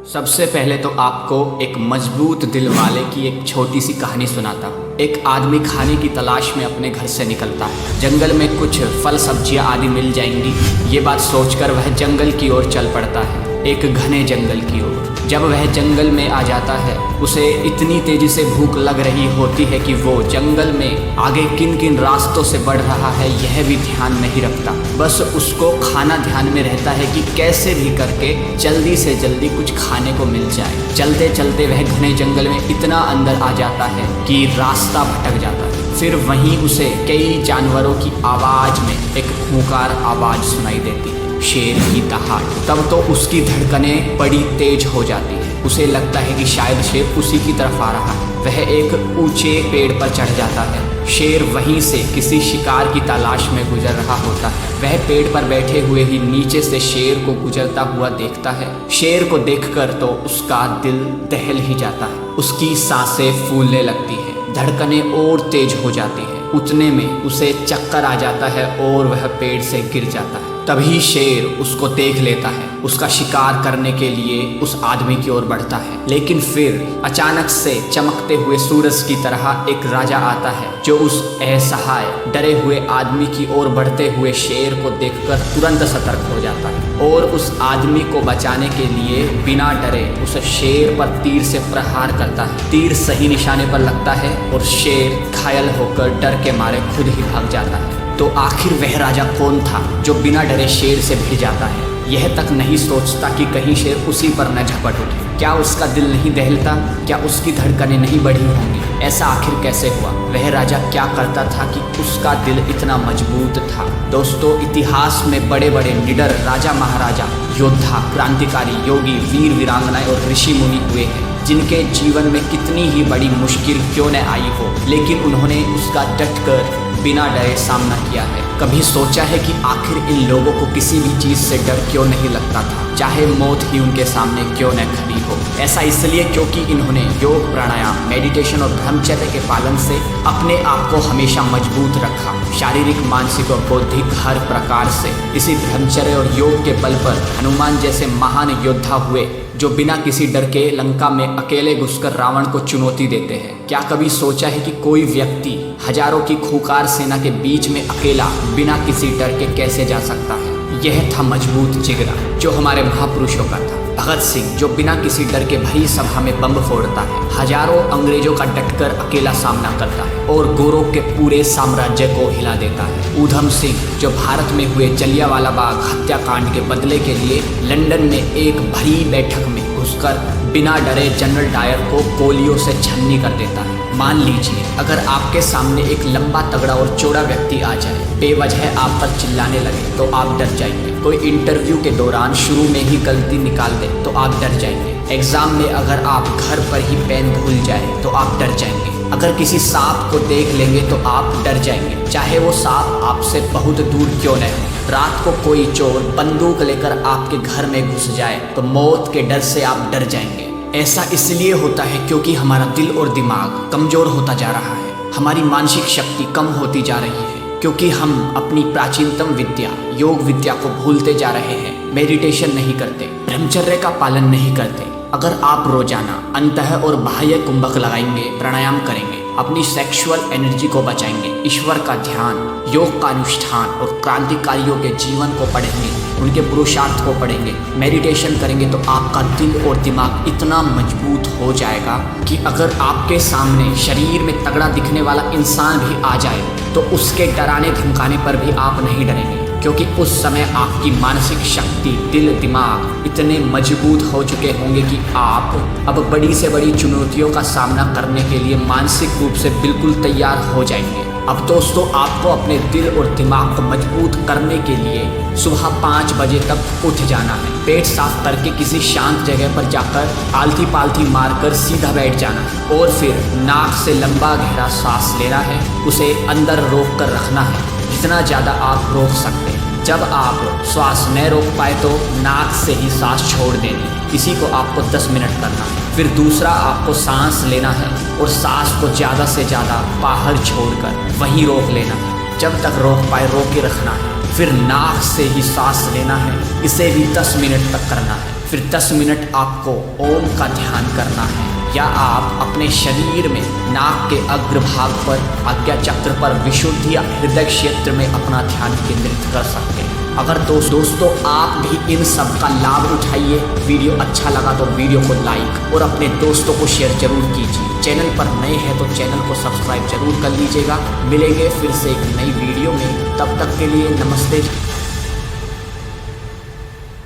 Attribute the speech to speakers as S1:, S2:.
S1: सबसे पहले तो आपको एक मजबूत दिल वाले की एक छोटी सी कहानी सुनाता हूँ। एक आदमी खाने की तलाश में अपने घर से निकलता है। जंगल में कुछ फल सब्जियाँ आदि मिल जाएंगी, ये बात सोचकर वह जंगल की ओर चल पड़ता है, एक घने जंगल की ओर। जब वह जंगल में आ जाता है, उसे इतनी तेजी से भूख लग रही होती है कि वो जंगल में आगे किन किन रास्तों से बढ़ रहा है यह भी ध्यान नहीं रखता। बस उसको खाना ध्यान में रहता है कि कैसे भी करके जल्दी से जल्दी कुछ खाने को मिल जाए। चलते चलते वह घने जंगल में इतना अंदर आ जाता है कि रास्ता भटक जाता है। फिर वहीं उसे कई जानवरों की आवाज़ में एक खूंखार आवाज़ सुनाई देती है, शेर की दहाड़। तब तो उसकी धड़कनें बड़ी तेज हो जाती है। उसे लगता है कि शायद शेर उसी की तरफ आ रहा है। वह एक ऊंचे पेड़ पर चढ़ जाता है। शेर वहीं से किसी शिकार की तलाश में गुजर रहा होता है। वह पेड़ पर बैठे हुए ही नीचे से शेर को गुजरता हुआ देखता है। शेर को देखकर तो उसका दिल दहल ही जाता है। उसकी सांसें फूलने लगती है, धड़कनें और तेज हो जाती है। उतने में उसे चक्कर आ जाता है और वह पेड़ से गिर जाता है। तभी शेर उसको देख लेता है। उसका शिकार करने के लिए उस आदमी की ओर बढ़ता है, लेकिन फिर अचानक से चमकते हुए सूरज की तरह एक राजा आता है, जो उस असहाय डरे हुए आदमी की ओर बढ़ते हुए शेर को देखकर तुरंत सतर्क हो जाता है और उस आदमी को बचाने के लिए बिना डरे उस शेर पर तीर से प्रहार करता है। तीर सही निशाने पर लगता है और शेर घायल होकर डर के मारे खुद ही भाग जाता है। तो आखिर वह राजा कौन था जो बिना डरे शेर से भिड़ जाता है? यह तक नहीं सोचता कि कहीं शेर उसी पर न झपट उठे। क्या उसका दिल नहीं दहलता? क्या उसकी धड़कनें नहीं बढ़ी होंगी? ऐसा आखिर कैसे हुआ? वह राजा क्या करता था कि उसका दिल इतना मजबूत था? दोस्तों, इतिहास में बड़े बड़े निडर राजा महाराजा, योद्धा, क्रांतिकारी, योगी, वीर वीरांगनाएं और ऋषि मुनि हुए हैं, जिनके जीवन में कितनी ही बड़ी मुश्किल क्यों न आई हो, लेकिन उन्होंने उसका डटकर बिना डरे सामना किया है। कभी सोचा है कि आखिर इन लोगों को किसी भी चीज़ से डर क्यों नहीं लगता था, चाहे मौत ही उनके सामने क्यों न खड़ी हो? ऐसा इसलिए क्योंकि इन्होंने योग, प्राणायाम, मेडिटेशन और ब्रह्मचर्य के पालन से अपने आप को हमेशा मजबूत रखा, शारीरिक, मानसिक और बौद्धिक हर प्रकार से। इसी ब्रह्मचर्य और योग के बल पर हनुमान जैसे महान योद्धा हुए, जो बिना किसी डर के लंका में अकेले घुसकर रावण को चुनौती देते हैं। क्या कभी सोचा है कि कोई व्यक्ति हजारों की खूंखार सेना के बीच में अकेला बिना किसी डर के कैसे जा सकता है? यह था मजबूत जिगरा जो हमारे महापुरुषों का था। भगत सिंह, जो बिना किसी डर के भरी सभा में बम फोड़ता है, हजारों अंग्रेजों का डटकर अकेला सामना करता है और गोरों के पूरे साम्राज्य को हिला देता है। ऊधम सिंह, जो भारत में हुए जलियांवाला बाग हत्याकांड के बदले के लिए लंदन में एक भरी बैठक में घुसकर बिना डरे जनरल डायर को गोलियों से छन्नी कर देता है। मान लीजिए अगर आपके सामने एक लंबा, तगड़ा और चौड़ा व्यक्ति आ जाए, बेवजह आप पर चिल्लाने लगे, तो आप डर जाएंगे। कोई इंटरव्यू के दौरान शुरू में ही गलती निकाल दे तो आप डर जाएंगे। एग्जाम में अगर आप घर पर ही पेन भूल जाए तो आप डर जाएंगे। अगर किसी सांप को देख लेंगे तो आप डर जाएंगे, चाहे वो सांप आपसे बहुत दूर क्यों न हो। रात को कोई चोर बंदूक लेकर आपके घर में घुस जाए तो मौत के डर से आप डर जाएंगे। ऐसा इसलिए होता है क्योंकि हमारा दिल और दिमाग कमज़ोर होता जा रहा है, हमारी मानसिक शक्ति कम होती जा रही है, क्योंकि हम अपनी प्राचीनतम विद्या, योग विद्या को भूलते जा रहे हैं। मेडिटेशन नहीं करते, ब्रह्मचर्य का पालन नहीं करते। अगर आप रोजाना अंतः और बाह्य कुंभक लगाएंगे, प्राणायाम करेंगे, अपनी सेक्सुअल एनर्जी को बचाएंगे, ईश्वर का ध्यान, योग का अनुष्ठान और क्रांतिकारियों के जीवन को पढ़ेंगे, उनके पुरुषार्थ को पढ़ेंगे, मेडिटेशन करेंगे, तो आपका दिल और दिमाग इतना मजबूत हो जाएगा कि अगर आपके सामने शरीर में तगड़ा दिखने वाला इंसान भी आ जाए तो उसके डराने धमकाने पर भी आप नहीं डरेंगे, क्योंकि उस समय आपकी मानसिक शक्ति, दिल, दिमाग इतने मजबूत हो चुके होंगे कि आप अब बड़ी से बड़ी चुनौतियों का सामना करने के लिए मानसिक रूप से बिल्कुल तैयार हो जाएंगे। अब दोस्तों, आपको अपने दिल और दिमाग को मजबूत करने के लिए सुबह 5 बजे तक उठ जाना है। पेट साफ करके किसी शांत जगह पर जाकर आलती पालती मारकर सीधा बैठ जाना है और फिर नाक से लंबा गहरा सांस लेना है। उसे अंदर रोक कर रखना है, जितना ज़्यादा आप रोक सकते हैं। जब आप श्वास न रोक पाए तो नाक से ही सांस छोड़ देनी। इसी को आपको 10 मिनट करना है। फिर दूसरा, आपको सांस लेना है और सांस को ज़्यादा से ज़्यादा बाहर छोड़कर वहीं रोक लेना है। जब तक रोक पाए रोके रखना है। फिर नाक से ही सांस लेना है, इसे भी 10 मिनट तक करना है। फिर 10 मिनट आपको ओम का ध्यान करना है, या आप अपने शरीर में नाक के अग्रभाग पर, आज्ञा चक्र पर, विशुद्धि या हृदय क्षेत्र में अपना ध्यान केंद्रित कर सकते हैं। अगर दोस्तों आप भी इन सब का लाभ उठाइए। वीडियो अच्छा लगा तो वीडियो को लाइक और अपने दोस्तों को शेयर जरूर कीजिए। चैनल पर नए हैं तो चैनल को सब्सक्राइब जरूर कर लीजिएगा। मिलेंगे फिर से एक नई वीडियो में, तब तक के लिए नमस्ते।